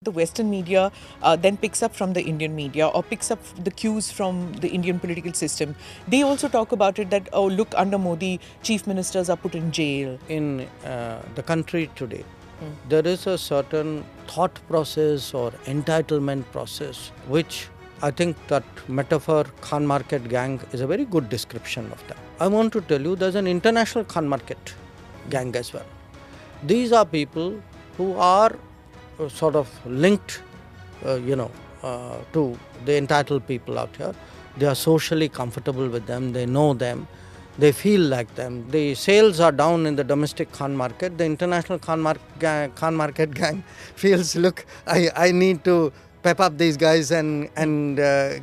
The Western media then picks up from the Indian media or picks up the cues from the Indian political system. They also talk about it that, oh, look, under Modi, chief ministers are put in jail. In the country today, there is a certain thought process or entitlement process, which I think that metaphor Khan Market gang is a very good description of that. I want to tell you there's an international Khan Market gang as well. These are people who are sort of linked, to the entitled people out here. They are socially comfortable with them, they know them, they feel like them. The sales are down in the domestic Khan market. The international Khan market gang feels, look, I need to pep up these guys and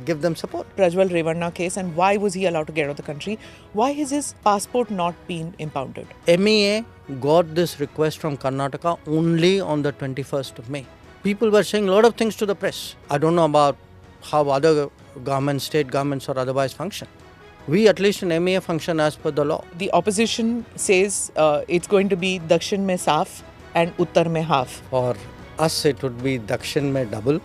give them support. Prajwal Revanna case, and why was he allowed to get out of the country? Why has his passport not been impounded? MEA got this request from Karnataka only on the 21st of May. People were saying a lot of things to the press. I don't know about how other governments, state governments or otherwise function. We at least in MEA function as per the law. The opposition says it's going to be Dakshin mein saaf and Uttar mein half. For us it would be Dakshin mein double,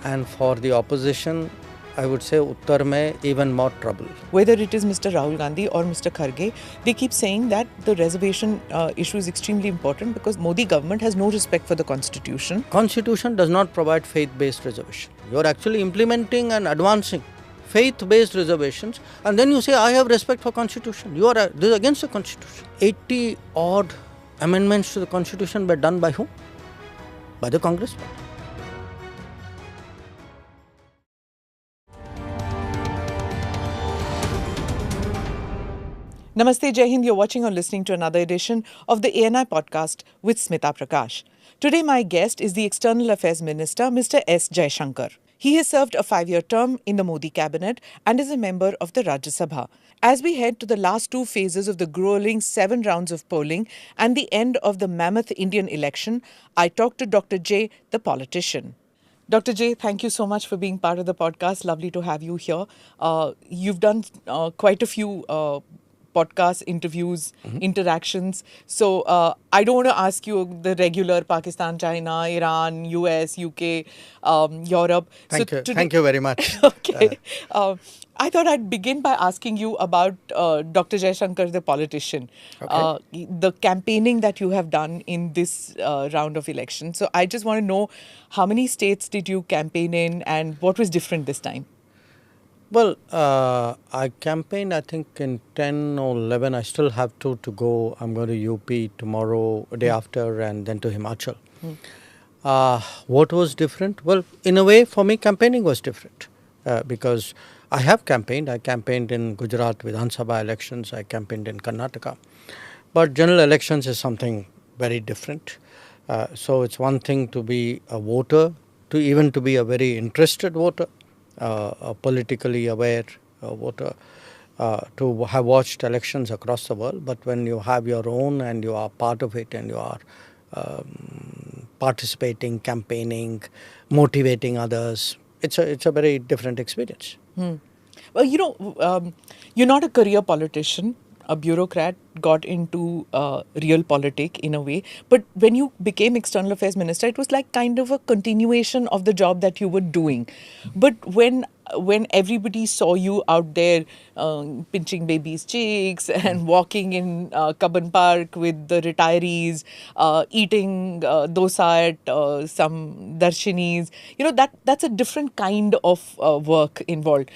and for the opposition I would say Uttar mein even more trouble. Whether it is Mr. Rahul Gandhi or Mr. Kharge, they keep saying that the reservation issue is extremely important because Modi government has no respect for the constitution. Constitution does not provide faith-based reservation. You are actually implementing and advancing faith-based reservations, and then you say, I have respect for constitution. This is against the constitution. 80 odd amendments to the constitution were done by whom? By the Congress. Namaste, Jai Hind. You're watching or listening to another edition of the ANI podcast with Smita Prakash. Today, my guest is the External Affairs Minister, Mr. S. Jaishankar. He has served a 5-year term in the Modi cabinet and is a member of the Rajya Sabha. As we head to the last 2 phases of the grueling 7 rounds of polling and the end of the mammoth Indian election, I talked to Dr. J, the politician. Dr. J, thank you so much for being part of the podcast. Lovely to have you here. You've done quite a few podcasts, interviews, interactions. So I don't want to ask you the regular Pakistan, China, Iran, US, UK, Europe. Thank you very much. Okay. I thought I'd begin by asking you about Dr. Jaishankar, the politician, the campaigning that you have done in this round of election. So I just want to know, how many states did you campaign in and what was different this time? Well, I campaigned, I think, in 10 or 11. I still have to go. I'm going to UP tomorrow, day after, and then to Himachal. What was different? Well, in a way, for me, campaigning was different because I have campaigned. I campaigned in Gujarat Vidhan Sabha elections. I campaigned in Karnataka. But general elections is something very different. So it's one thing to be a voter, to be a very interested voter. A politically aware voter, to have watched elections across the world, but when you have your own and you are part of it and you are participating, campaigning, motivating others, it's a very different experience. Well, you're not a career politician. A bureaucrat, got into real politic in a way. But when you became External Affairs Minister, it was like kind of a continuation of the job that you were doing. But when everybody saw you out there pinching babies' cheeks and walking in Kaban Park with the retirees, eating dosa at some darshanis, that's a different kind of work involved.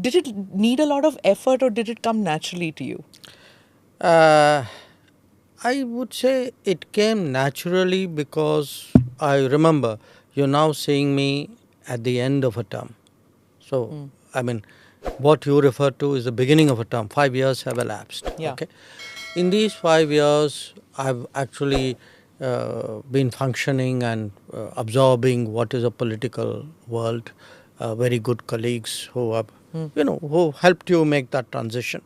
Did it need a lot of effort or did it come naturally to you? I would say it came naturally because I remember you're now seeing me at the end of a term. So, I mean, what you refer to is the beginning of a term. 5 years have elapsed. Yeah. Okay. In these 5 years, I've actually been functioning and absorbing what is a political world. Very good colleagues who have, who helped you make that transition.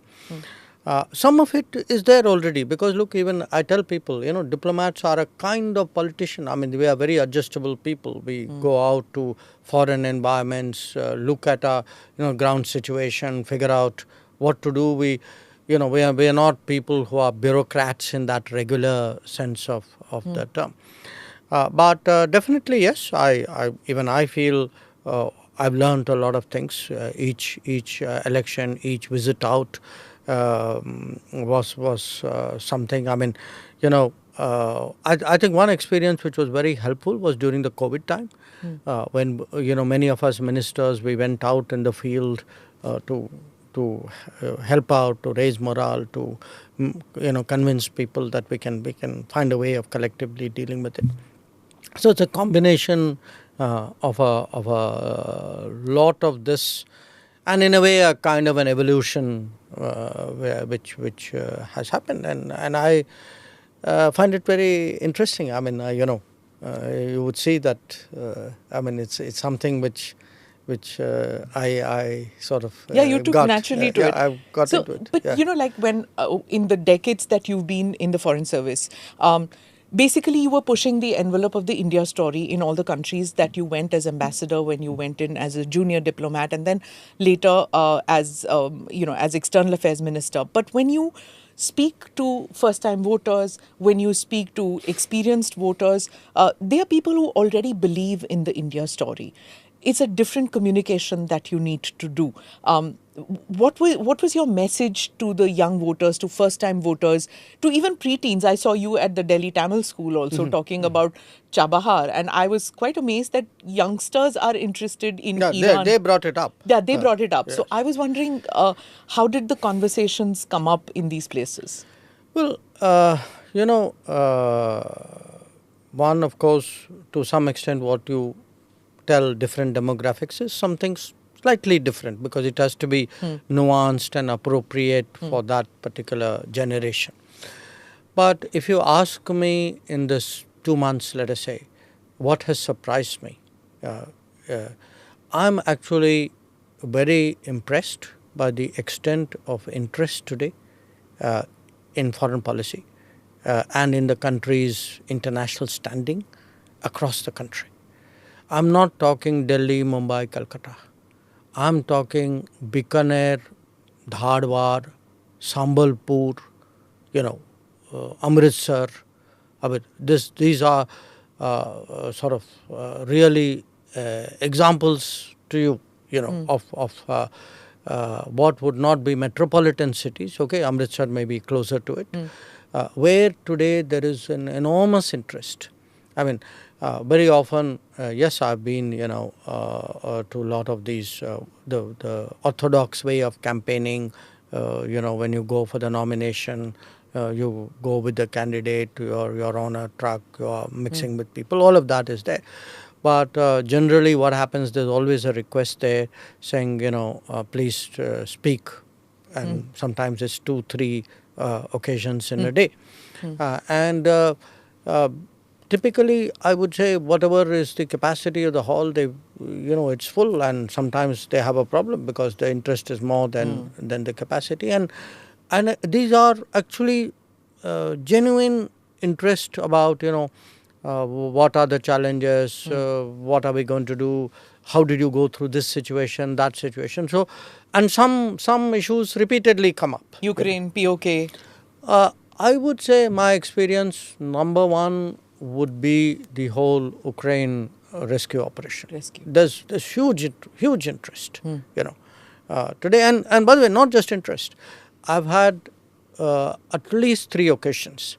Some of it is there already because look, even I tell people, diplomats are a kind of politician. I mean, we are very adjustable people. We go out to foreign environments, look at our ground situation, figure out what to do. We are not people who are bureaucrats in that regular sense of the term. But definitely, yes, even I feel I've learned a lot of things. Each election, each visit out was something. I mean, I think one experience which was very helpful was during the COVID time, when many of us ministers, we went out in the field to help out, to raise morale, to convince people that we can find a way of collectively dealing with it. So it's a combination of a lot of this, and in a way a kind of an evolution which has happened, and I find it very interesting. I mean, you would see that. I mean, it's something which I sort of Yeah, you took got. naturally to Yeah, it. I've got So, into it. but Yeah. like when in the decades that you've been in the foreign service, basically you were pushing the envelope of the India story in all the countries that you went as ambassador, when you went in as a junior diplomat, and then later as as external affairs minister. But when you speak to first time voters, when you speak to experienced voters, they are people who already believe in the India story. It's a different communication that you need to do. What was your message to the young voters, to first time voters, to even preteens? I saw you at the Delhi Tamil School also talking about Chabahar, and I was quite amazed that youngsters are interested in Yeah, Iran. they brought it up. Yeah, they brought it up. Yes. So I was wondering, how did the conversations come up in these places? Well, one, of course, to some extent, what you tell different demographics is something slightly different, because it has to be nuanced and appropriate for that particular generation. But if you ask me in this 2 months, let us say, what has surprised me, uh, uh, I'm actually very impressed by the extent of interest today uh, in foreign policy and in the country's international standing across the country. I'm not talking Delhi, Mumbai, Calcutta. I'm talking Bikaner, Dharwar, Sambalpur, Amritsar. I mean, these are sort of really examples to you, of what would not be metropolitan cities. Okay, Amritsar may be closer to it, where today there is an enormous interest. I mean, very often, yes, I've been, to a lot of these, the orthodox way of campaigning. When you go for the nomination, you go with the candidate, you're on a truck, you're mixing with people, all of that is there. But generally what happens, there's always a request there saying, please speak. And sometimes it's 2-3 occasions in a day. And typically, I would say whatever is the capacity of the hall, it's full, and sometimes they have a problem because the interest is more than the capacity. And these are actually genuine interest about, what are the challenges, what are we going to do, how did you go through this situation, that situation. So, and some issues repeatedly come up. Ukraine, POK. I would say my experience, number one, would be the whole Ukraine rescue operation. There's huge interest, today. And by the way, not just interest. I've had at least 3 occasions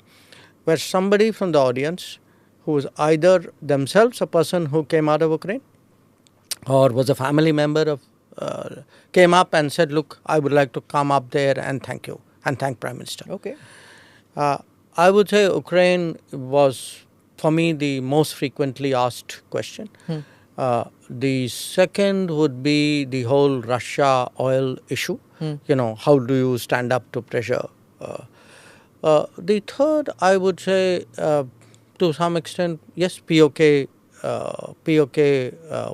where somebody from the audience, who was either themselves a person who came out of Ukraine or was a family member of, came up and said, look, I would like to come up there and thank you and thank Prime Minister. Okay. I would say Ukraine was, for me, the most frequently asked question. The second would be the whole Russia oil issue. How do you stand up to pressure? The third, I would say, to some extent, yes, POK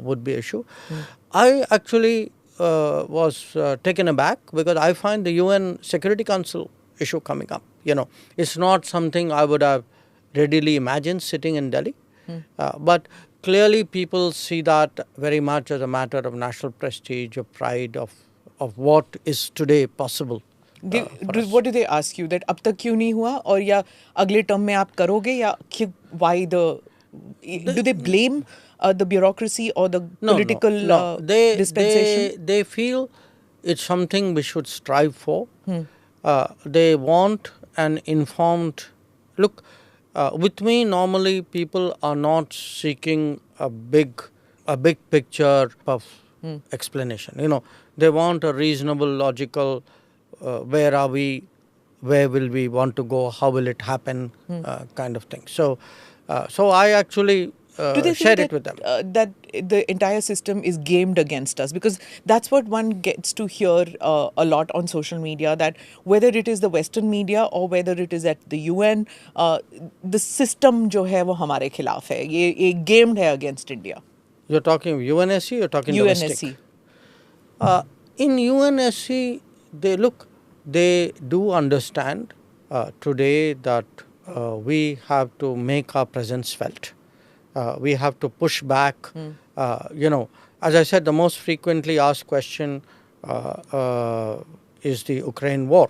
would be issue. I actually was taken aback because I find the UN Security Council issue coming up. It's not something I would have readily imagined sitting in Delhi. But clearly people see that very much as a matter of national prestige, of pride, of what is today possible. What do they ask you, that अब तक क्यों नहीं हुआ, और या अगले term में आप करोगे, या why the Do they blame the bureaucracy or the No, political no. dispensation? They feel it's something we should strive for. They want an informed look. With me, normally people are not seeking a big picture of explanation. They want a reasonable, logical. Where are we? Where will we want to go? How will it happen? Kind of thing. So I actually Do they share think it that with them. that the entire system is gamed against us? Because that's what one gets to hear a lot on social media, that whether it is the Western media or whether it is at the UN, the system जो है वो हमारे खिलाफ है. ये gamed है against India. You're talking UNSC, you're talking domestic. UNSC. In UNSC, they do understand today that we have to make our presence felt. We have to push back. As I said, the most frequently asked question is the Ukraine war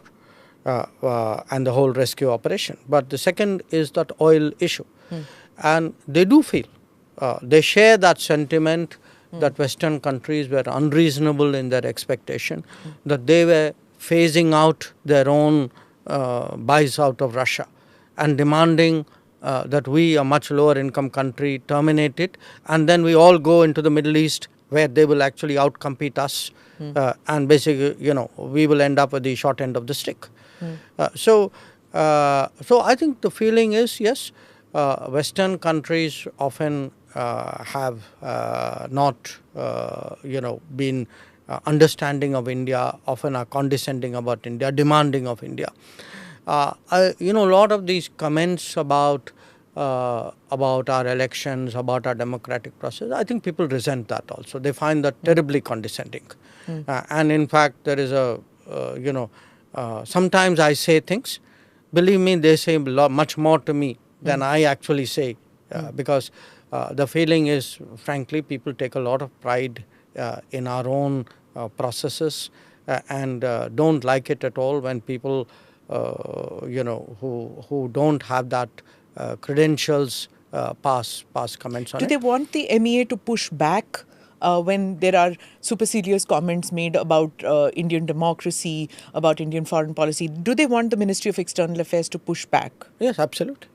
and the whole rescue operation. But the second is that oil issue. And they do feel, they share that sentiment that Western countries were unreasonable in their expectation, that they were phasing out their own buys out of Russia and demanding that we, a much lower income country, terminate it, and then we all go into the Middle East where they will actually outcompete us, and basically, we will end up with the short end of the stick. So I think the feeling is, yes, Western countries often have not, been understanding of India, often are condescending about India, demanding of India. A lot of these comments about our elections, about our democratic process, I think people resent that also. They find that terribly condescending. And in fact, there is sometimes I say things, believe me, they say much more to me than I actually say, because the feeling is, frankly, people take a lot of pride in our own processes and don't like it at all when people, who don't have that credentials pass comments on it. Do they want the MEA to push back when there are supercilious comments made about Indian democracy, about Indian foreign policy? Do they want the Ministry of External Affairs to push back? Yes, absolutely.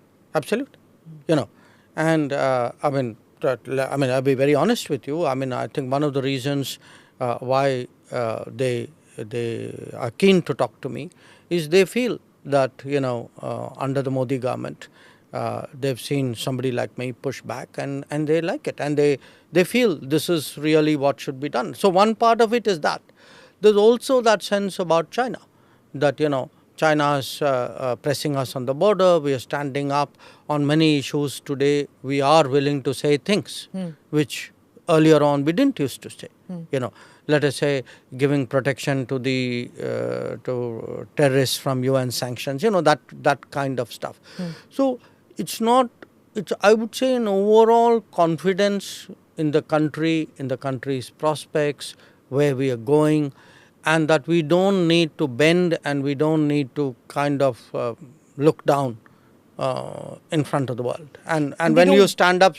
And I'll be very honest with you. I think one of the reasons why they are keen to talk to me is they feel that, under the Modi government, they've seen somebody like me push back and they like it, and they feel this is really what should be done. So one part of it is that. There's also that sense about China, that, China is pressing us on the border. We are standing up on many issues today. We are willing to say things which earlier on we didn't used to say. Let us say giving protection to the to terrorists from UN sanctions. That kind of stuff. So it's I would say an overall confidence in the country, in the country's prospects, where we are going, and that we don't need to bend and we don't need to kind of look down in front of the world. And when you stand up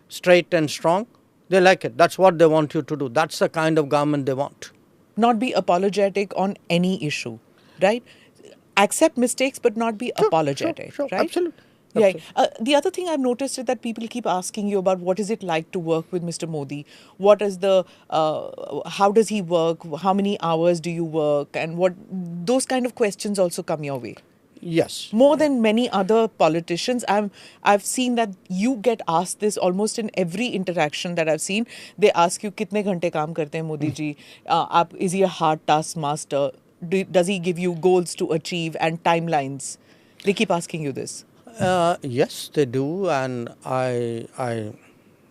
straight and strong, they like it. That's what they want you to do. That's the kind of government they want. Not be apologetic on any issue, right? Accept mistakes, but not be apologetic, sure, right? Absolutely. Yeah. The other thing I've noticed is that people keep asking you about what is it like to work with Mr. Modi? What is how does he work? How many hours do you work? And those kind of questions also come your way. Yes. More than many other politicians, I've seen that you get asked this almost in every interaction that I've seen. They ask you, "Kitne ghante kaam karte hain Modi ji? Is he a hard task master? Does he give you goals to achieve and timelines?" They keep asking you this. Yes, they do, and I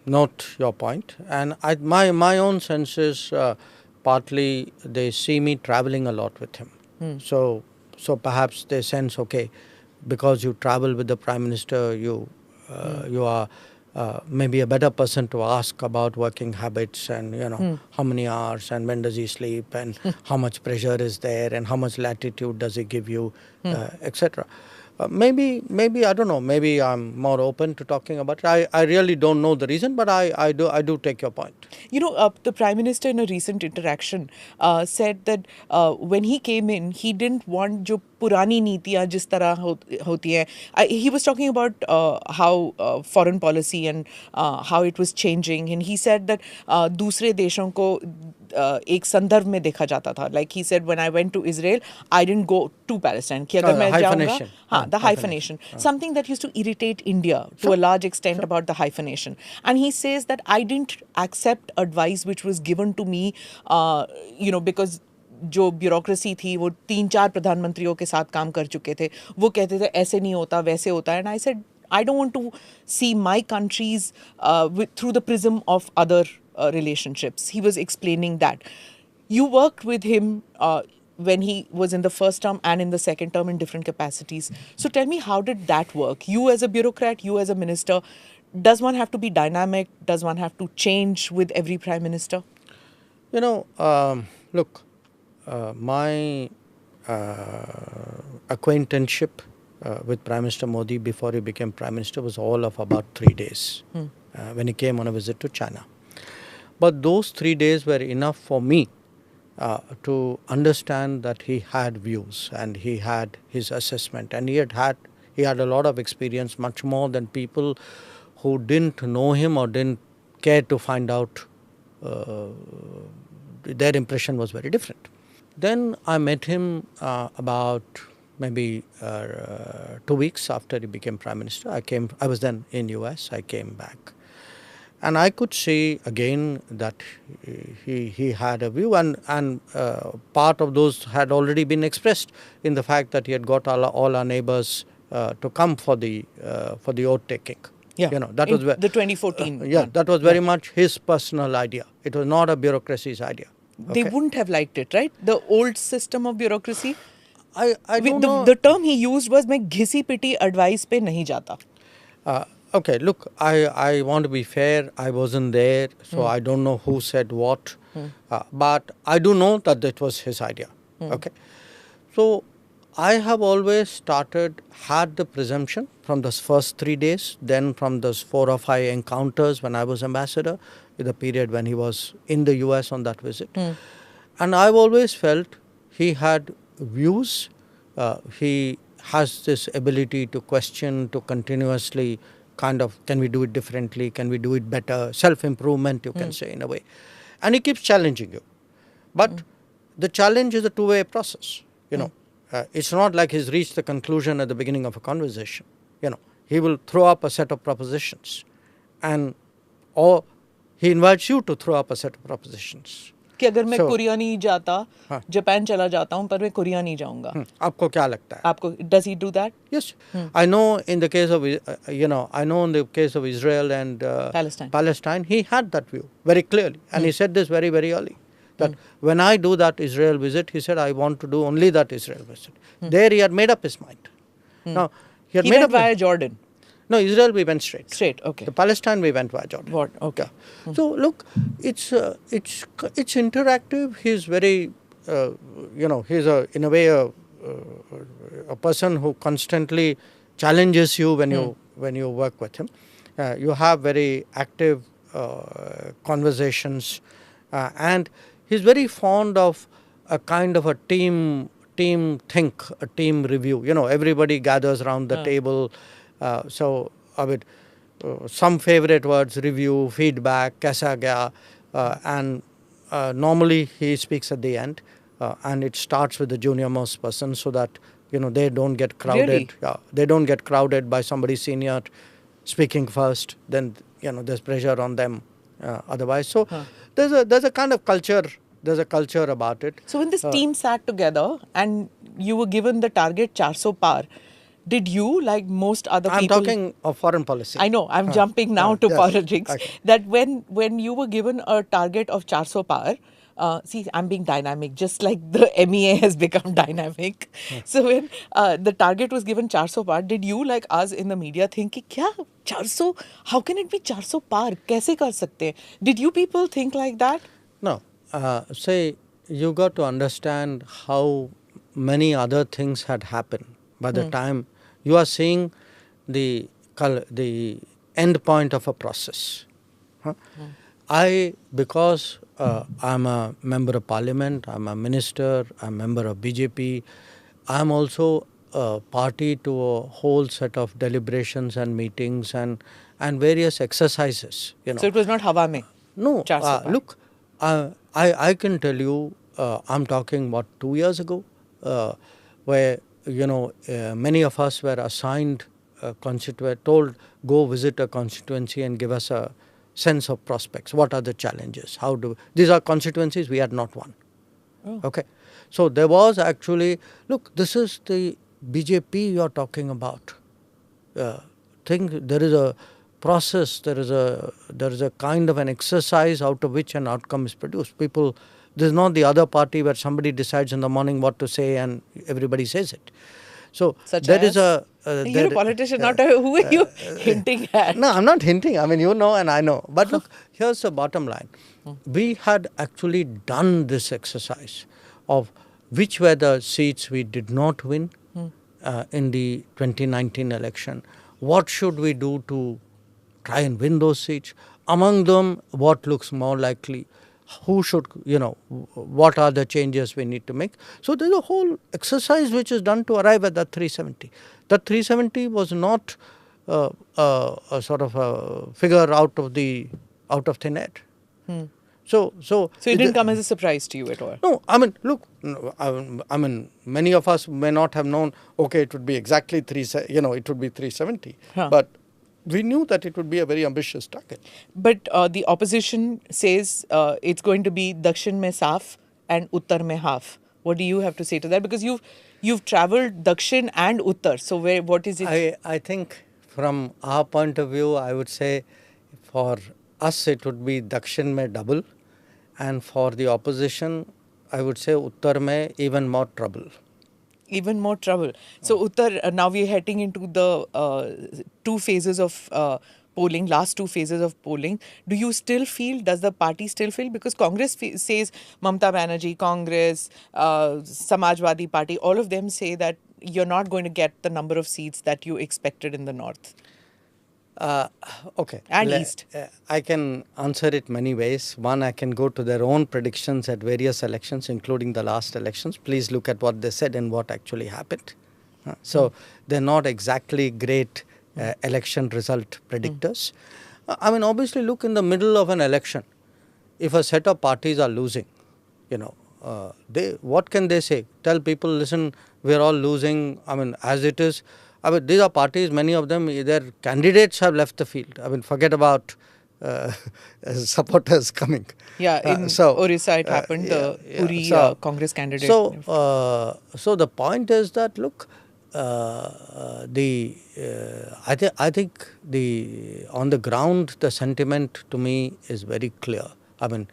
note your point. And my own sense is partly they see me traveling a lot with him. So perhaps they sense, okay, because you travel with the Prime Minister, you are maybe a better person to ask about working habits and how many hours and when does he sleep and how much pressure is there and how much latitude does he give you, etc. Maybe I don't know. Maybe I'm more open to talking about it. I really don't know the reason, but I do take your point. You know, the Prime Minister in a recent interaction said that when he came in, he didn't want जो पुरानी नीतियाँ जिस तरह होती हैं. He was talking about how foreign policy and how it was changing, and he said that दूसरे देशों को एक संदर्भ में देखा जाता था. Like he said, when I went to Israel, I didn't go to Palestine. कि अगर मैं जाऊँगा, हाँ, the hyphenation, something that used to irritate India to a large extent about the hyphenation. And he says that I didn't accept advice which was given to me, because जो bureaucracy थी वो 3-4 प्रधानमंत्रियों के साथ काम कर चुके थे. वो कहते थे ऐसे नहीं होता, वैसे होता है. And I said, I don't want to see my countries through the prism of other relationships. He was explaining that. You worked with him when he was in the first term and in the second term in different capacities. So tell me, how did that work? You as a bureaucrat, you as a minister, does one have to be dynamic? Does one have to change with every prime minister? Look, my acquaintanceship with Prime Minister Modi before he became Prime Minister was all of about 3 days when he came on a visit to China. But those 3 days were enough for me to understand that he had views and he had his assessment, and he had a lot of experience, much more than people who didn't know him or didn't care to find out. Their impression was very different. Then I met him about maybe 2 weeks after he became Prime Minister. I was then in US. I came back. And I could see again that he had a view, and part of those had already been expressed in the fact that he had got all our neighbors to come for the oath taking. Yeah, that was the 2014. That was very much his personal idea. It was not a bureaucracy's idea. They wouldn't have liked it, right? The old system of bureaucracy. I don't know. The term he used was मैं घिसी पिटी advice पे नहीं जाता. Okay, look, I want to be fair. I wasn't there, so I don't know who said what. But I do know that it was his idea. Okay. So I have always had the presumption from those first 3 days, then from those 4 or 5 encounters when I was ambassador, in the period when he was in the US on that visit. And I've always felt he had views. He has this ability to question, to continuously kind of, can we do it differently? Can we do it better? Self-improvement, you can say, in a way. And he keeps challenging you. But the challenge is a two-way process, it's not like he's reached the conclusion at the beginning of a conversation. He will throw up a set of propositions, or he invites you to throw up a set of propositions. कि अगर मैं Korea नहीं जाता, Japan चला जाता हूँ, पर मैं कोरिया नहीं जाऊँगा. आपको क्या लगता है? आपको, does he do that? Yes, I know in the case of Israel and Palestine, he had that view very clearly, and he said this very, very early. That when I do that Israel visit, he said, I want to do only that Israel visit. There he had made up his mind. Now he went via Jordan. No, Israel we went straight. Straight, okay. The Palestine we went via Jordan. Okay. So look, it's interactive. He's very, he's in a way a person who constantly challenges you when you work with him. You have very active conversations, and he's very fond of a kind of a team think, a team review. Everybody gathers around the table. So I mean, some favorite words: review, feedback, kaisa gaya, and normally he speaks at the end, and it starts with the junior most person, so that they don't get crowded. Really? They don't get crowded by somebody senior speaking first. Then there's pressure on them otherwise. So there's a kind of culture. There's a culture about it. So when this team sat together and you were given the target 400 par, did you, like most other people... I'm talking of foreign policy. I know. I'm jumping now to yes. politics. Okay. That when you were given a target of 400 par, see, I'm being dynamic, just like the MEA has become dynamic. So when the target was given 400 par, did you, like us in the media, think, कि क्या 400? How can it be 400 par? कैसे कर सकते हैं? Did you people think like that? No. Say, you got to understand how many other things had happened by the time You are seeing the end point of a process. Huh? Because I'm a member of parliament, I'm a minister, I'm a member of BJP, I'm also party to a whole set of deliberations and meetings and various exercises. So it was not Hawa mein? No, 400 par. look, I can tell you, I'm talking 2 years ago, where many of us were assigned told go visit a constituency and give us a sense of prospects. What are the challenges? These are constituencies we had not won. Oh. Okay, so there was actually, look, this is the BJP you are talking about. There is a process, there is a kind of an exercise out of which an outcome is produced. This is not the other party where somebody decides in the morning what to say and everybody says it. So Such there as? is a You're a politician, not a, who are you hinting at? No, I'm not hinting. I mean, you know and I know. But look, here's the bottom line. We had actually done this exercise of which were the seats we did not win in the 2019 election. What should we do to try and win those seats? Among them, what looks more likely? Who should, what are the changes we need to make? So there's a whole exercise which is done to arrive at that 370. That 370 was not a sort of a figure out of thin air. So it didn't come as a surprise to you at all? No, I mean, look, I mean, many of us may not have known, okay, it would be exactly it would be 370. Huh. But we knew that it would be a very ambitious target. But the opposition says it's going to be Dakshin mein saaf and Uttar mein half. What do you have to say to that? Because you've travelled Dakshin and Uttar. So what is it? I think from our point of view, I would say for us it would be Dakshin mein double, and for the opposition, I would say Uttar mein even more trouble. Even more trouble. So Uttar, now we're heading into the 2 phases of polling, last 2 phases of polling. Do you still feel, does the party still feel, because Congress says, Mamata Banerjee, Congress, Samajwadi Party, all of them say that you're not going to get the number of seats that you expected in the north. Okay. And east. I can answer it many ways. One, I can go to their own predictions at various elections, including the last elections. Please look at what they said and what actually happened. So they're not exactly great election result predictors. I mean, obviously, look, in the middle of an election, if a set of parties are losing, what can they say? Tell people, listen, we're all losing. I mean, as it is. I mean, these are parties, many of them, their candidates have left the field. I mean, forget about supporters coming. Yeah, in Orissa it happened, the Uri Congress candidate. So the point is that, look, I think on the ground, the sentiment to me is very clear. I mean,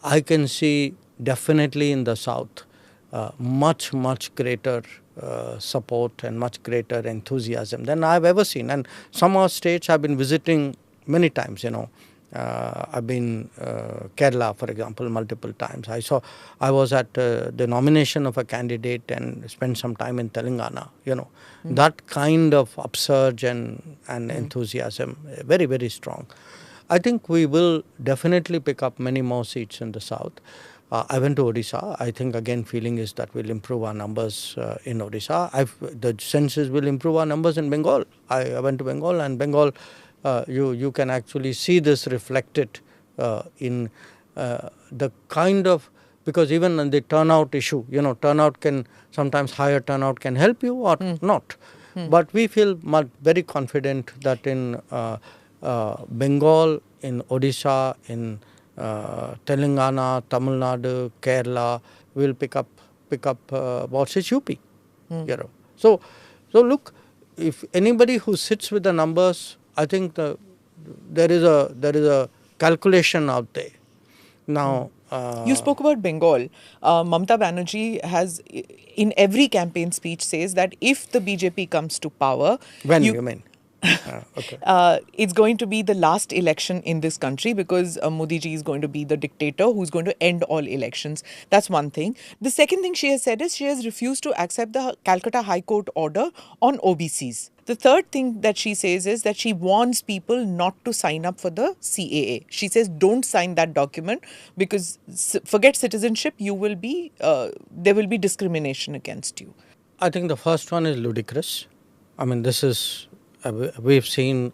I can see definitely in the south much greater support and much greater enthusiasm than I've ever seen. And some of our states I've been visiting many times, I've been Kerala, for example, multiple times. I was at the nomination of a candidate and spent some time in Telangana, That kind of upsurge and enthusiasm, very, very strong. I think we will definitely pick up many more seats in the south. I went to Odisha. I think again feeling is that we'll improve our numbers in Odisha. The sense is we'll improve our numbers in Bengal. I went to Bengal, and Bengal, you can actually see this reflected in the kind of, because even in the turnout issue, turnout can sometimes, higher turnout can help you or not. But we feel very confident that in Bengal, in Odisha, in Telangana, Tamil Nadu, Kerala will pick up what's it, UP. So look, if anybody who sits with the numbers, I think there is a calculation out there. Now, you spoke about Bengal. Mamata Banerjee has, in every campaign speech, says that if the BJP comes to power, you mean? Okay. It's going to be the last election in this country because Modi ji is going to be the dictator who's going to end all elections. That's one thing. The second thing she has said is she has refused to accept the Calcutta High Court order on OBCs. The third thing that she says is that she warns people not to sign up for the CAA. She says don't sign that document because forget citizenship, you will be there will be discrimination against you. I think the first one is ludicrous. I mean, this is, we've seen,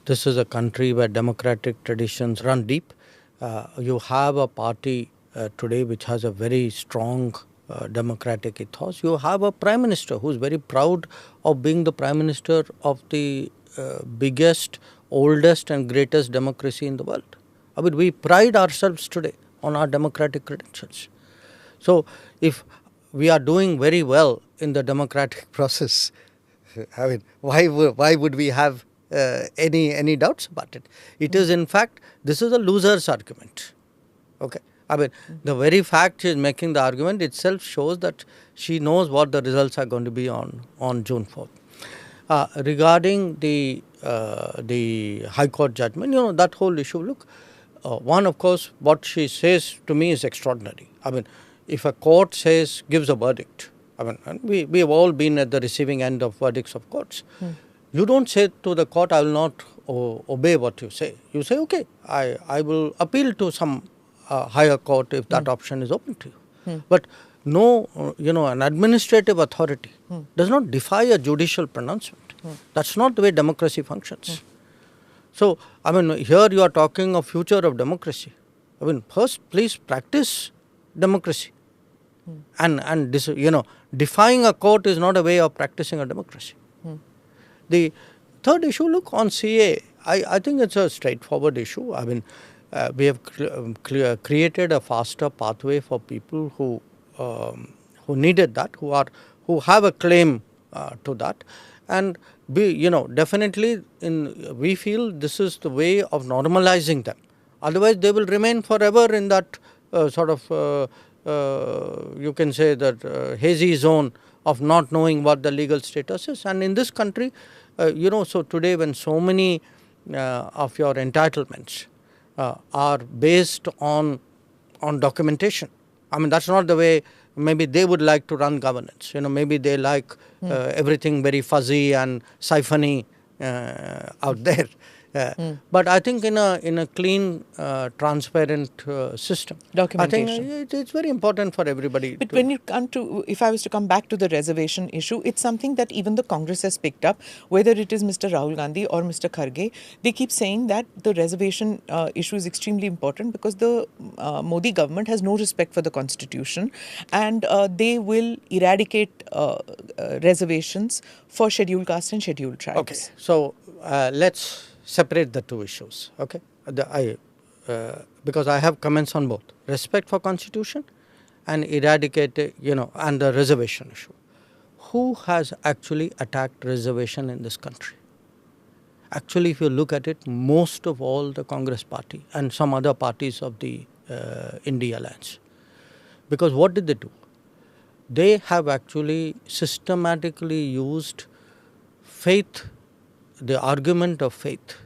this is a country where democratic traditions run deep. You have a party today which has a very strong democratic ethos. You have a prime minister who's very proud of being the prime minister of the biggest, oldest and greatest democracy in the world. I mean, we pride ourselves today on our democratic credentials. So, if we are doing very well in the democratic process, I mean, why would we have any doubts about it? It is, in fact, this is a loser's argument. Okay. I mean, the very fact she is making the argument itself shows that she knows what the results are going to be on June 4th. Regarding the High Court judgment, that whole issue, look, one, of course, what she says to me is extraordinary. I mean, if a court gives a verdict, I mean, and we have all been at the receiving end of verdicts of courts. You don't say to the court, I will not obey what you say. You say, okay, I will appeal to some higher court if that option is open to you. But no, an administrative authority does not defy a judicial pronouncement. That's not the way democracy functions. So, I mean, here you are talking of future of democracy. I mean, first, please practice democracy. And this, defying a court is not a way of practicing a democracy. The third issue, look, on CA, I think it's a straightforward issue. I mean, we have created a faster pathway for people who needed that, who have a claim to that, and definitely we feel this is the way of normalizing them. Otherwise, they will remain forever in that sort of you can say that hazy zone of not knowing what the legal status is. And in this country, so today when so many of your entitlements are based on documentation, I mean, that's not the way maybe they would like to run governance. Maybe they like everything very fuzzy and siphony out there. But I think in a clean, transparent system, documentation, I think it's very important for everybody. But when you come to, if I was to come back to the reservation issue, it's something that even the Congress has picked up, whether it is Mr. Rahul Gandhi or Mr. Kharge. They keep saying that the reservation issue is extremely important because the Modi government has no respect for the constitution, and they will eradicate reservations for scheduled caste and scheduled tribes. Okay, so let's separate the two issues. Okay, because I have comments on both respect for constitution and eradicate, and the reservation issue. Who has actually attacked reservation in this country? Actually, if you look at it, most of all the Congress party and some other parties of the India Alliance. Because what did they do? They have actually systematically used faith, the argument of faith,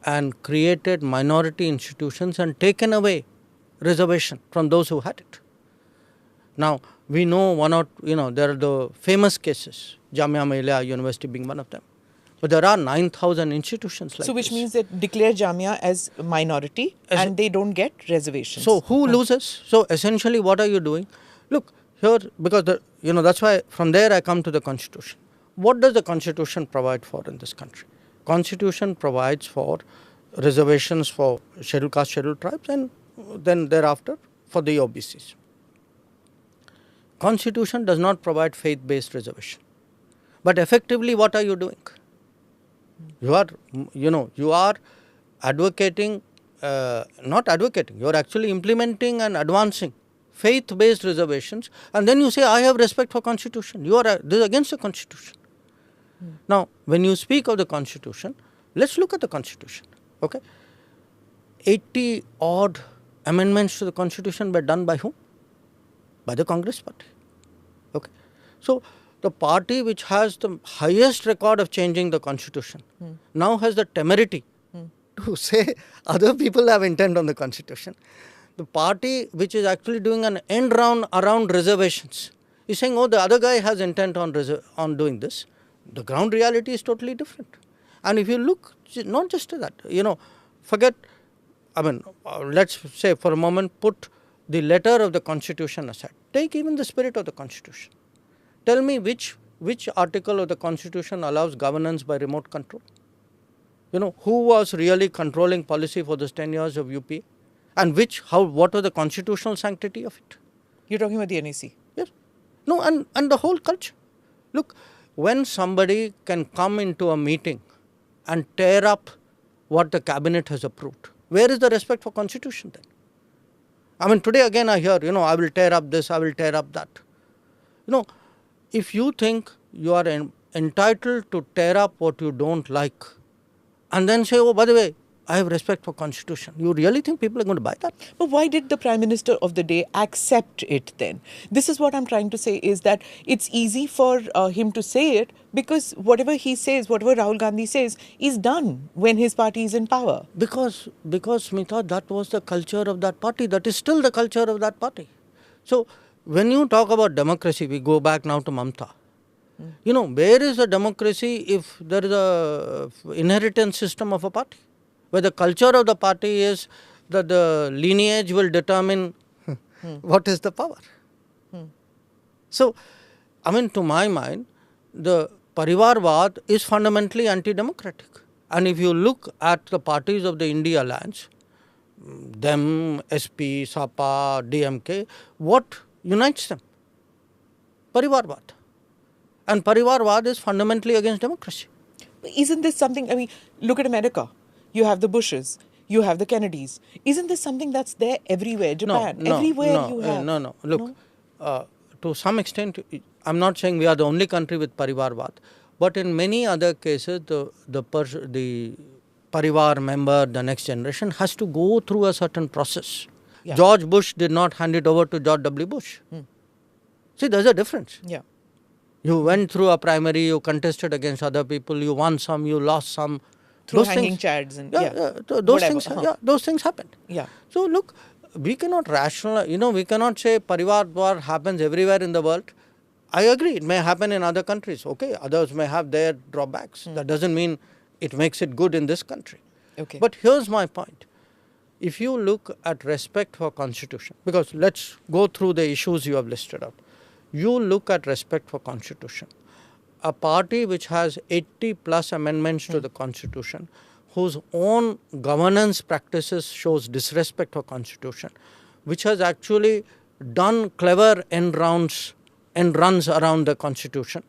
and created minority institutions and taken away reservation from those who had it. Now, we know there are the famous cases, Jamia Millia University being one of them. But there are 9,000 institutions like this. So which means they declare Jamia as minority and they don't get reservations. So who loses? So essentially what are you doing? Look, here, because that's why from there I come to the constitution. What does the constitution provide for in this country? Constitution provides for reservations for scheduled caste, scheduled tribes, and then thereafter for the OBCs. Constitution does not provide faith-based reservation. But effectively, what are you doing? You are advocating, not advocating, you are actually implementing and advancing faith-based reservations, and then you say, I have respect for Constitution. This is against the Constitution. Now, when you speak of the Constitution, let's look at the Constitution. Okay, 80 odd amendments to the Constitution were done by whom? By the Congress party. Okay, so the party which has the highest record of changing the constitution now has the temerity to say other people have intent on the constitution. The party which is actually doing an end round around reservations is saying, oh, the other guy has intent on doing this. The ground reality is totally different. And if you look, not just to that, forget, let's say for a moment, put the letter of the constitution aside. Take even the spirit of the constitution. Tell me which article of the constitution allows governance by remote control? Who was really controlling policy for those 10 years of UPA? And what was the constitutional sanctity of it? You're talking about the NEC? Yes. No, and the whole culture. Look, when somebody can come into a meeting and tear up what the cabinet has approved, where is the respect for constitution then? Today again I hear, I will tear up this, I will tear up that. If you think you are entitled to tear up what you don't like and then say, oh, by the way, I have respect for constitution, you really think people are going to buy that? But why did the Prime Minister of the day accept it then? This is what I'm trying to say, is that it's easy for him to say it because whatever he says, whatever Rahul Gandhi says, is done when his party is in power. Because Smita, that was the culture of that party. That is still the culture of that party. So when you talk about democracy, we go back now to Mamta. Where is the democracy if there is a inheritance system of a party? Where the culture of the party is that the lineage will determine what is the power. So, to my mind, the Parivarvad is fundamentally anti-democratic. And if you look at the parties of the India Alliance, them, SP, SAPA, DMK, what unites them? Parivarvad. And Parivarvad is fundamentally against democracy. Isn't this something, look at America. You have the Bushes, you have the Kennedys. Isn't this something that's there everywhere? Japan, everywhere you have. No. Look, to some extent, I'm not saying we are the only country with Parivarvad, but in many other cases, the Parivar member, the next generation, has to go through a certain process. Yeah. George Bush did not hand it over to George W. Bush. See, there's a difference. Yeah. You went through a primary, you contested against other people, you won some, you lost some. Through those hanging chads and those things happen. Yeah. So look, we cannot rationalize, we cannot say Parivarvad happens everywhere in the world. I agree, it may happen in other countries. Okay, others may have their drawbacks. That doesn't mean it makes it good in this country. Okay. But here's my point. If you look at respect for constitution, because let's go through the issues you have listed out. You look at respect for constitution. A party which has 80 plus amendments to the constitution, whose own governance practices shows disrespect for constitution, which has actually done clever end runs around the constitution,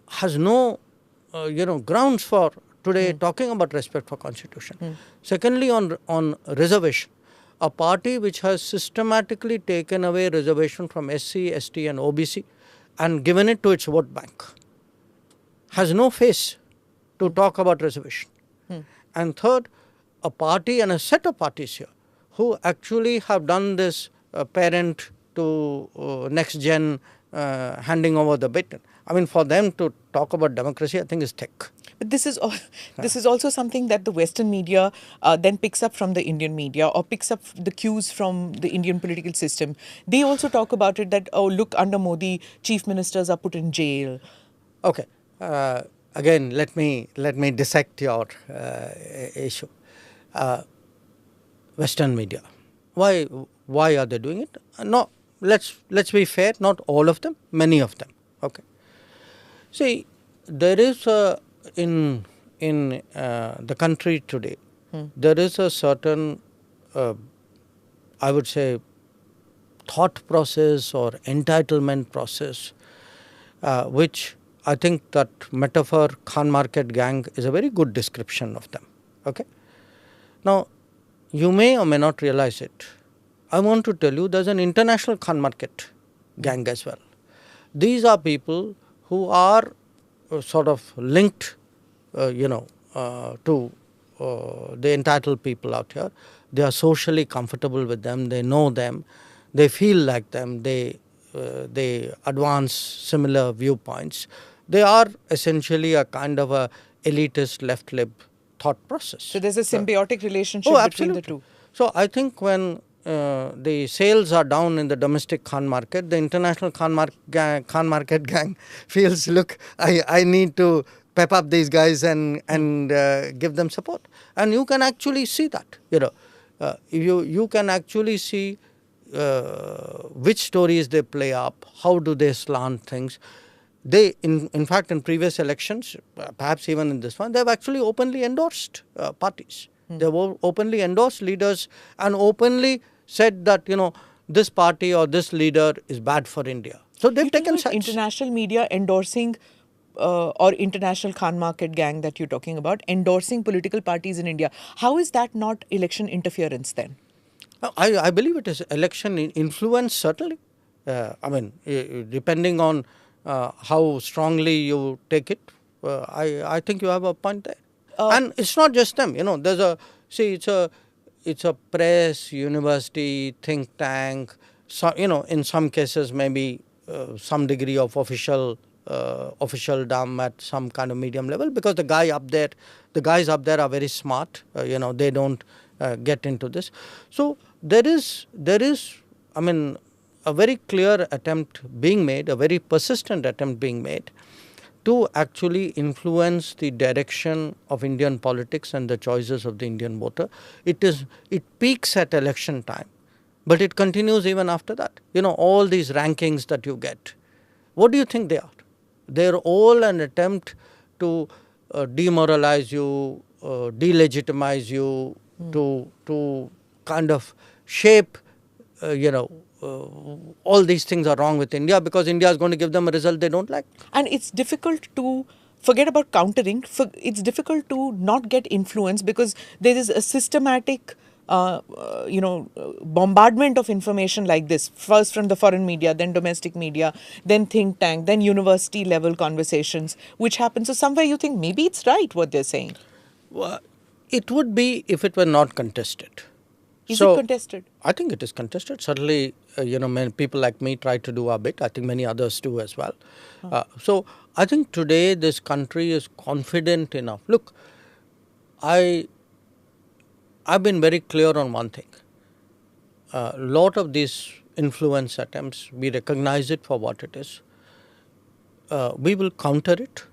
has no grounds for today talking about respect for constitution. Secondly, on reservation, a party which has systematically taken away reservation from SC, ST and OBC and given it to its vote bank, has no face to talk about reservation. And third, a party and a set of parties here who actually have done this parent to next gen handing over the baton. For them to talk about democracy, I think is thick. But this is also something that the Western media then picks up from the Indian media or picks up the cues from the Indian political system. They also talk about it that, oh, look, under Modi, chief ministers are put in jail. Okay. Again, let me dissect your issue. Western media. Why are they doing it? No, let's be fair. Not all of them. Many of them. Okay. See, there is in the country today, there is a certain, I would say, thought process or entitlement process, which I think that metaphor Khan Market gang is a very good description of them. Okay. Now, you may or may not realize it. I want to tell you there's an international Khan Market gang as well. These are people who are sort of linked, to the entitled people out here. They are socially comfortable with them. They know them. They feel like them. They they advance similar viewpoints. They are essentially a kind of a elitist left-lib thought process. So there's a symbiotic relationship between the two. So I think when the sales are down in the domestic Khan market, the international Khan market gang feels, look, I need to pep up these guys and give them support. And you can actually see that, you can actually see which stories they play up, how do they slant things. They, in fact, in previous elections, perhaps even in this one, they have actually openly endorsed parties. They have openly endorsed leaders and openly said that, this party or this leader is bad for India. So they've taken sides. International media endorsing or international Khan market gang that you're talking about, endorsing political parties in India. How is that not election interference then? I believe it is election influence, certainly. Depending on how strongly you take it, I think you have a point there. And it's not just them, there's it's a press, university, think tank, so, in some cases maybe some degree of officialdom at some kind of medium level, because the guys up there are very smart, they don't get into this. So there is a very clear attempt being made, a very persistent attempt being made to actually influence the direction of Indian politics and the choices of the Indian voter. It peaks at election time, but it continues even after that. All these rankings that you get, what do you think they are? They're all an attempt to demoralize you, delegitimize you, to kind of shape, all these things are wrong with India because India is going to give them a result they don't like. And it's difficult to forget about countering. It's difficult to not get influence because there is a systematic bombardment of information like this, first from the foreign media, then domestic media, then think tank, then university level conversations, which happen. So somewhere you think maybe it's right what they're saying. Well, it would be if it were not contested. Is it contested? I think it is contested. Certainly, many people like me try to do our bit. I think many others do as well. So I think today this country is confident enough. Look, I've been very clear on one thing. A lot of these influence attempts, we recognize it for what it is. We will counter it,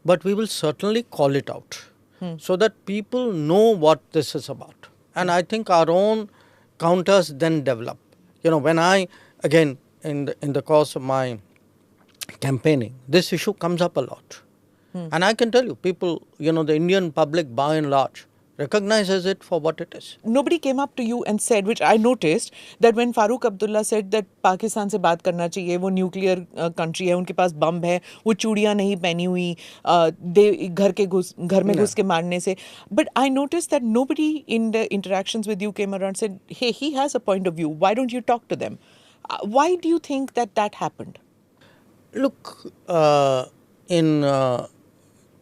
but we will certainly call it out so that people know what this is about. And I think our own counters then develop. When I, again, in the course of my campaigning, this issue comes up a lot. And I can tell you, people, the Indian public by and large recognizes it for what it is. Nobody came up to you and said, which I noticed, that when Farooq Abdullah said that Pakistan se baat karna chahiye, wo nuclear country hai, unke paas bomb hai, wo chudiyan nahi pehni hui, ghar mein ghus ke marne se. But I noticed that nobody in the interactions with you came around and said, hey, he has a point of view. Why don't you talk to them? Why do you think that happened? Look,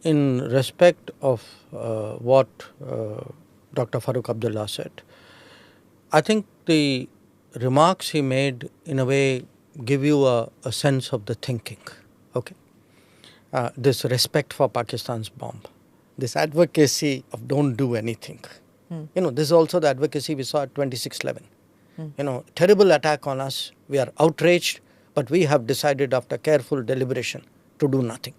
in respect of what Dr. Farooq Abdullah said, I think the remarks he made in a way give you a sense of the thinking. Okay, this respect for Pakistan's bomb, this advocacy of don't do anything. This is also the advocacy we saw at 26/11. Terrible attack on us. We are outraged, but we have decided after careful deliberation to do nothing.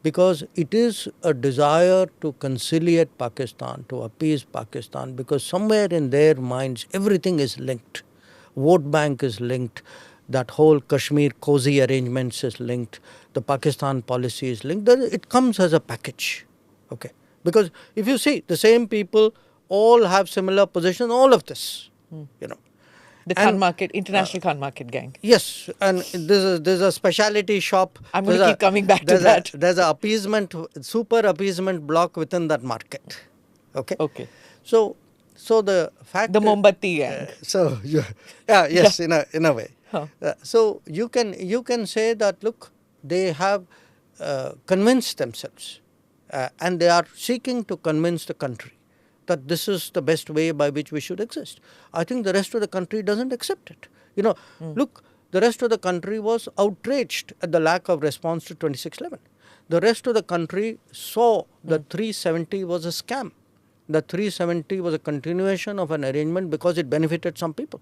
Because it is a desire to conciliate Pakistan, to appease Pakistan, because somewhere in their minds everything is linked. Vote bank is linked, that whole Kashmir cozy arrangements is linked, the Pakistan policy is linked. It comes as a package. Okay, because if you see, the same people all have similar positions, all of this, The Khan market, international Khan market gang. Yes, and there's a specialty shop. I'm going to keep coming back to that. There's a super appeasement block within that market. Okay. So the fact the Mombatti gang. Yes, in a way. Huh. So you can say that, look, they have convinced themselves, and they are seeking to convince the country that this is the best way by which we should exist. I think the rest of the country doesn't accept it. Look, the rest of the country was outraged at the lack of response to 2611. The rest of the country saw the 370 was a scam. The 370 was a continuation of an arrangement because it benefited some people.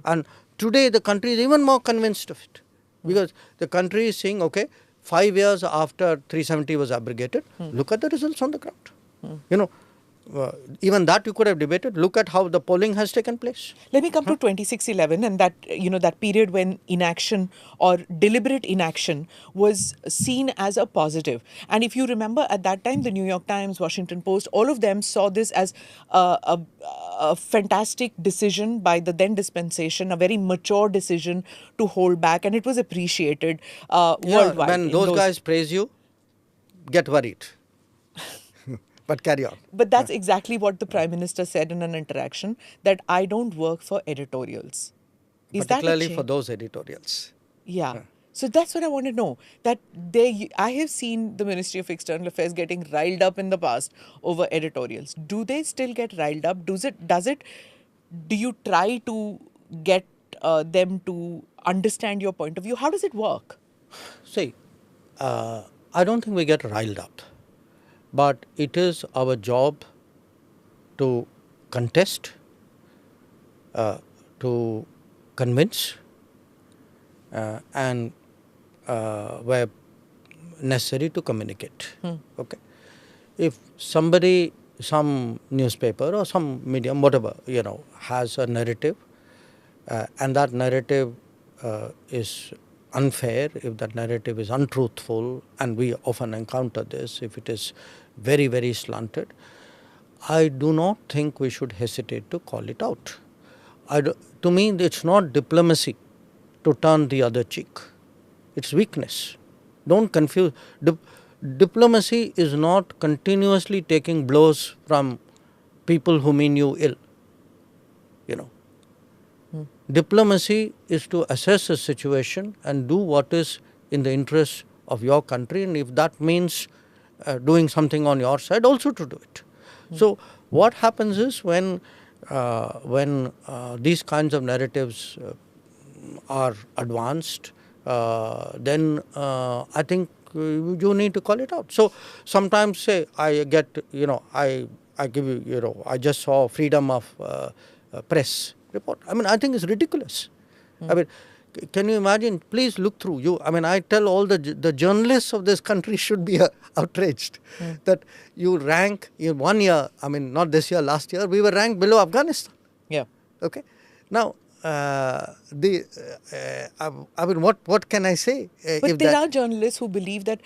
And today the country is even more convinced of it. Because the country is saying, okay, 5 years after 370 was abrogated, look at the results on the ground. Even that you could have debated. Look at how the polling has taken place. Let me come to 2611 and that, that period when inaction or deliberate inaction was seen as a positive. And if you remember at that time, the New York Times, Washington Post, all of them saw this as a fantastic decision by the then dispensation, a very mature decision to hold back. And it was appreciated worldwide. When those guys praise you, get worried. But carry on. But that's exactly what the Prime Minister said in an interaction, that I don't work for editorials. Is Particularly that for those editorials. Yeah. So that's what I want to know. That I have seen the Ministry of External Affairs getting riled up in the past over editorials. Do they still get riled up? Do you try to get them to understand your point of view? How does it work? See, I don't think we get riled up. But it is our job to contest, to convince, and where necessary to communicate. Okay. If somebody, some newspaper or some medium, whatever, has a narrative, and that narrative is unfair, if that narrative is untruthful, and we often encounter this, if it is very, very slanted, I do not think we should hesitate to call it out. To me, it's not diplomacy to turn the other cheek. It's weakness. Don't confuse. Diplomacy is not continuously taking blows from people who mean you ill. Diplomacy is to assess a situation and do what is in the interest of your country, and if that means doing something on your side, also to do it. So what happens is when these kinds of narratives are advanced, then I think you need to call it out. So sometimes say I get, I give you, I just saw freedom of press report. I mean, I think it's ridiculous. I mean, can you imagine? Please look through. I tell all the journalists of this country should be outraged that you rank in 1 year. I mean, not this year, last year, we were ranked below Afghanistan. Yeah. Okay. Now, what can I say? But there are journalists who believe that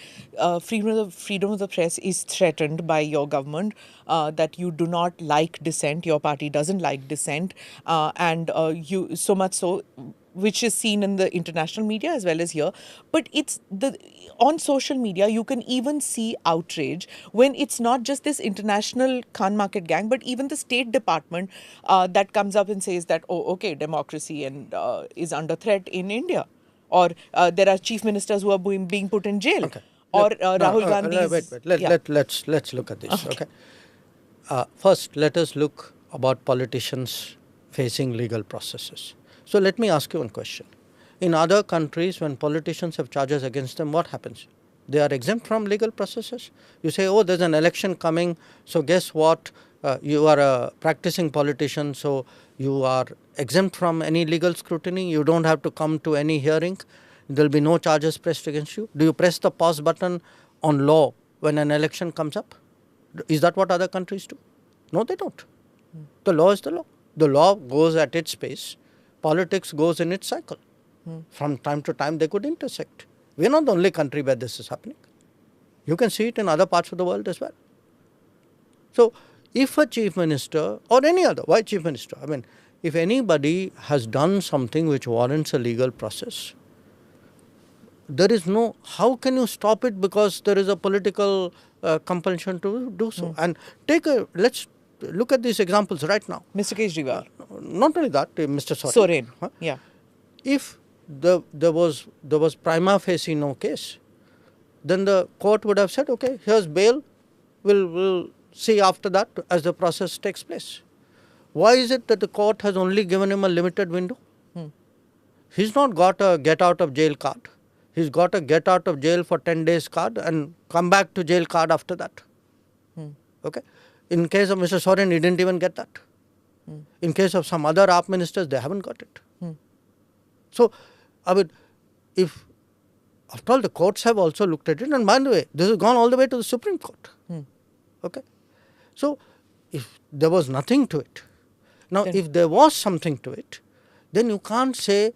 freedom of the press is threatened by your government, that you do not like dissent, your party doesn't like dissent, and you so much so, which is seen in the international media as well as here. But on social media, you can even see outrage when it's not just this international Khan market gang, but even the State Department that comes up and says that, oh, okay, democracy is under threat in India. Or there are chief ministers who are being put in jail. Okay. Or Rahul Gandhi. Wait. Let's look at this. Okay. First, let us look about politicians facing legal processes. So let me ask you one question. In other countries, when politicians have charges against them, what happens? They are exempt from legal processes. You say, oh, there's an election coming, so guess what? You are a practicing politician, so you are exempt from any legal scrutiny. You don't have to come to any hearing. There will be no charges pressed against you. Do you press the pause button on law when an election comes up? Is that what other countries do? No, they don't. The law is the law. The law goes at its pace. Politics goes in its cycle. From time to time, they could intersect. We are not the only country where this is happening. You can see it in other parts of the world as well. So, if a chief minister or any other, why chief minister? I mean, if anybody has done something which warrants a legal process, there is no, how can you stop it because there is a political compulsion to do so? And let's look at these examples right now. Mr. Kejriwal. Not only that, Mr. Soren. Yeah. If there was prima facie no case, then the court would have said, okay, here's bail, we'll see after that as the process takes place. Why is it that the court has only given him a limited window? he's not got a get out of jail card. He's got a get out of jail for 10 days card and come back to jail card after that. Okay. In case of Mr. Soren, he didn't even get that. In case of some other AAP ministers, they haven't got it. So, I mean, if, after all, the courts have also looked at it, and by the way, this has gone all the way to the Supreme Court. Okay. So, if there was nothing to it, now if there was something to it, then you can't say,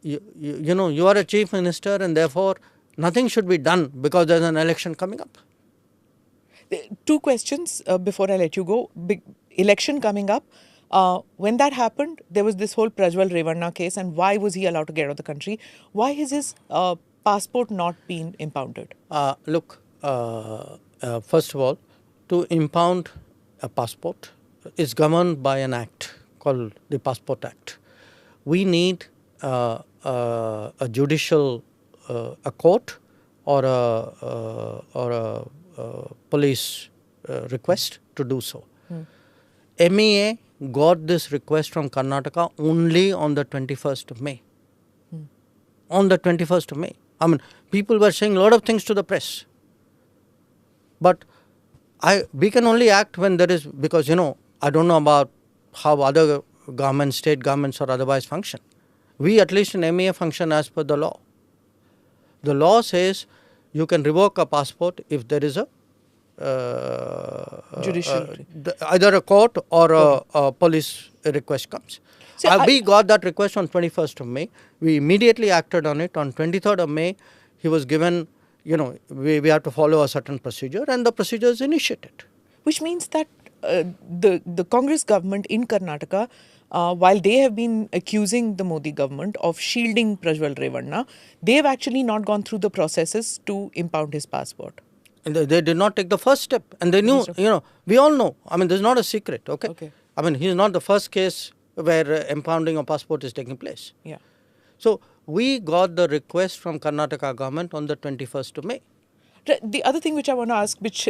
you are a chief minister and therefore nothing should be done because there's an election coming up. Two questions before I let you go. Big election coming up. When that happened, there was this whole Prajwal Revanna case, and why was he allowed to get out of the country? Why is his passport not being impounded? Look, first of all, to impound a passport is governed by an act called the Passport Act. We need a judicial, a court or a police request to do so. MEA got this request from Karnataka only on the 21st of May. On the 21st of May. I mean, people were saying a lot of things to the press. But we can only act when there is, because, I don't know about how other governments, state governments or otherwise function. We, at least in MEA, function as per the law. The law says you can revoke a passport if there is a Judicial. Either a court or a police request comes. So we got that request on 21st of May. We immediately acted on it. On 23rd of May, he was given, we have to follow a certain procedure, and the procedure is initiated. Which means that the Congress government in Karnataka, while they have been accusing the Modi government of shielding Prajwal Revanna, they have actually not gone through the processes to impound his passport. And they did not take the first step. And they knew, we all know. I mean, this is not a secret, okay? I mean, he's not the first case where impounding a passport is taking place. Yeah. So, we got the request from Karnataka government on the 21st of May. The other thing which I want to ask, which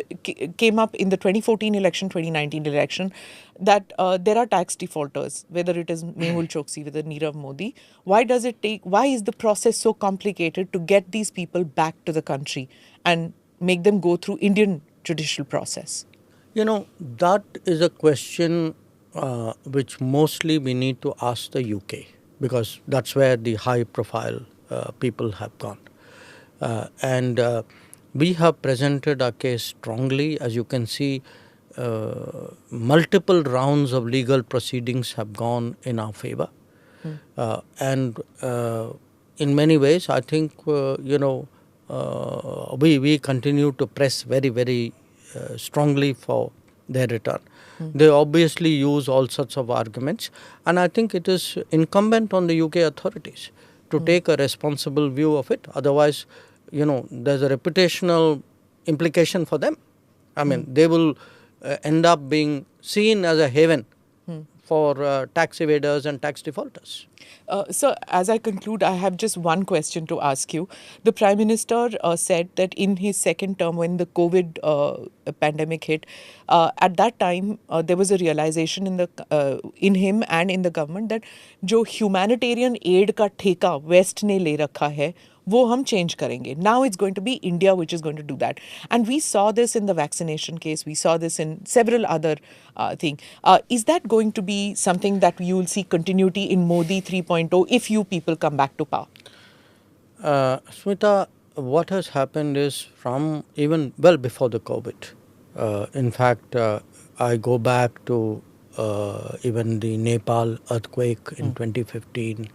came up in the 2014 election, 2019 election, that there are tax defaulters, whether it is Mehul Choksi with Nirav Modi. Why is the process so complicated to get these people back to the country and make them go through Indian judicial process? That is a question which mostly we need to ask the UK, because that's where the high profile people have gone. And we have presented our case strongly. As you can see, multiple rounds of legal proceedings have gone in our favor. And in many ways, I think, we continue to press very, very strongly for their return. They obviously use all sorts of arguments, and I think it is incumbent on the UK authorities to take a responsible view of it. Otherwise, there's a reputational implication for them. I mean, they will end up being seen as a haven for tax evaders and tax defaulters. So, as I conclude, I have just one question to ask you. The Prime Minister said that in his second term, when the COVID pandemic hit, at that time, there was a realization in him and in the government that जो humanitarian aid का ठेका West ने ले रखा है, वो हम change करेंगे. Now it's going to be India which is going to do that. And we saw this in the vaccination case. We saw this in several other things. Is that going to be something that you will see continuity in Modi 3.0 if you people come back to power? Smita, what has happened is from even well before the COVID. In fact, I go back to even the Nepal earthquake in 2015.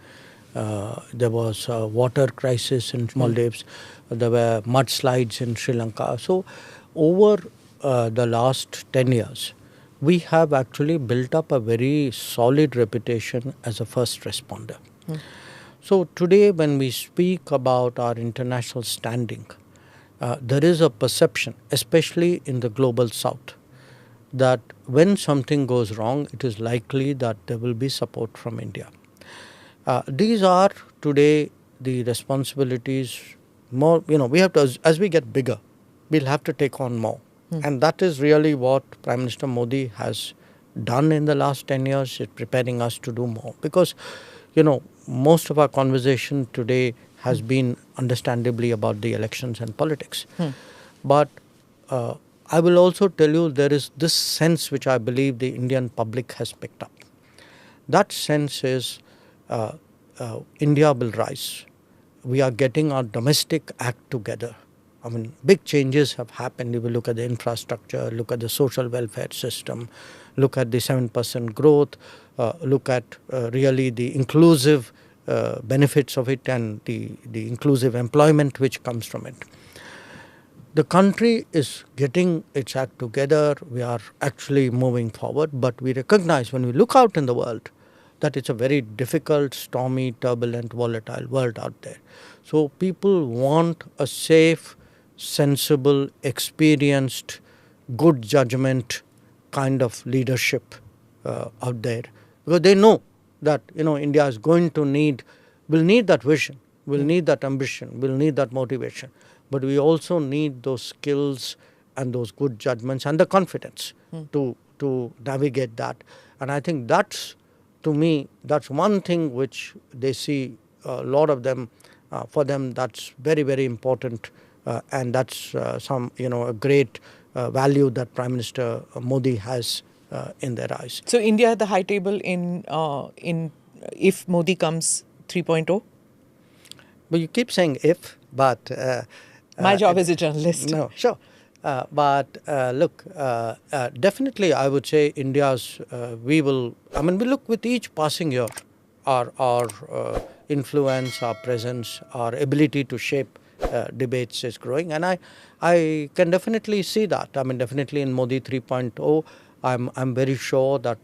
There was a water crisis in Maldives. There were mudslides in Sri Lanka. So, over the last 10 years, we have actually built up a very solid reputation as a first responder. So, today when we speak about our international standing, there is a perception, especially in the global south, that when something goes wrong, it is likely that there will be support from India. These are today the responsibilities more, we have to, as we get bigger, we'll have to take on more. And that is really what Prime Minister Modi has done in the last 10 years, is preparing us to do more. Because, most of our conversation today has been understandably about the elections and politics. But I will also tell you there is this sense which I believe the Indian public has picked up. That sense is India will rise. We are getting our domestic act together. I mean, big changes have happened. If you look at the infrastructure, look at the social welfare system, look at the 7% growth, look at really the inclusive benefits of it and the inclusive employment which comes from it. The country is getting its act together. We are actually moving forward, but we recognize when we look out in the world that it's a very difficult, stormy, turbulent, volatile world out there. So people want a safe, sensible, experienced, good judgment kind of leadership out there, because they know that India is going to will need that vision, will need that ambition, will need that motivation, but we also need those skills and those good judgments and the confidence to navigate that. And I think that's, to me, that's one thing which they see a lot of them, for them that's very, very important, and that's a great value that Prime Minister Modi has in their eyes. So India at the high table in if Modi comes 3.0? But you keep saying if, but... My job as a journalist. No, sure. But look, definitely I would say India's, we look with each passing year, our influence, our presence, our ability to shape debates is growing. And I can definitely see that. I mean, definitely in Modi 3.0, I'm very sure that,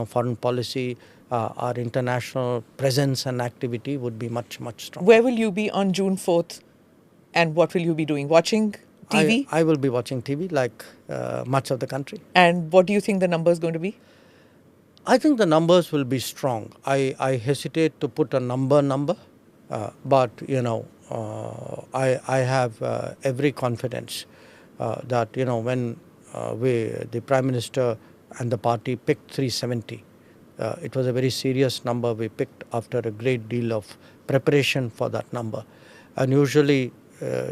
foreign policy, our international presence and activity would be much, much stronger. Where will you be on June 4th? And what will you be doing? Watching TV? I will be watching TV like much of the country. And what do you think the number is going to be? I think the numbers will be strong. I hesitate to put a number, but I have every confidence that when the Prime Minister and the party picked 370, it was a very serious number we picked after a great deal of preparation for that number. And usually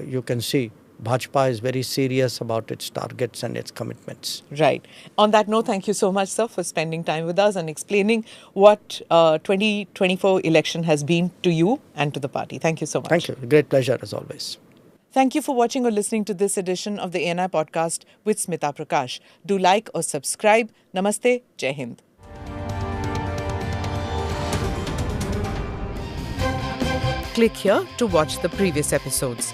you can see Bhajpa is very serious about its targets and its commitments. Right. On that note, thank you so much, sir, for spending time with us and explaining what 2024 election has been to you and to the party. Thank you so much. Thank you. Great pleasure as always. Thank you for watching or listening to this edition of the ANI podcast with Smita Prakash. Do like or subscribe. Namaste. Jai Hind. Click here to watch the previous episodes.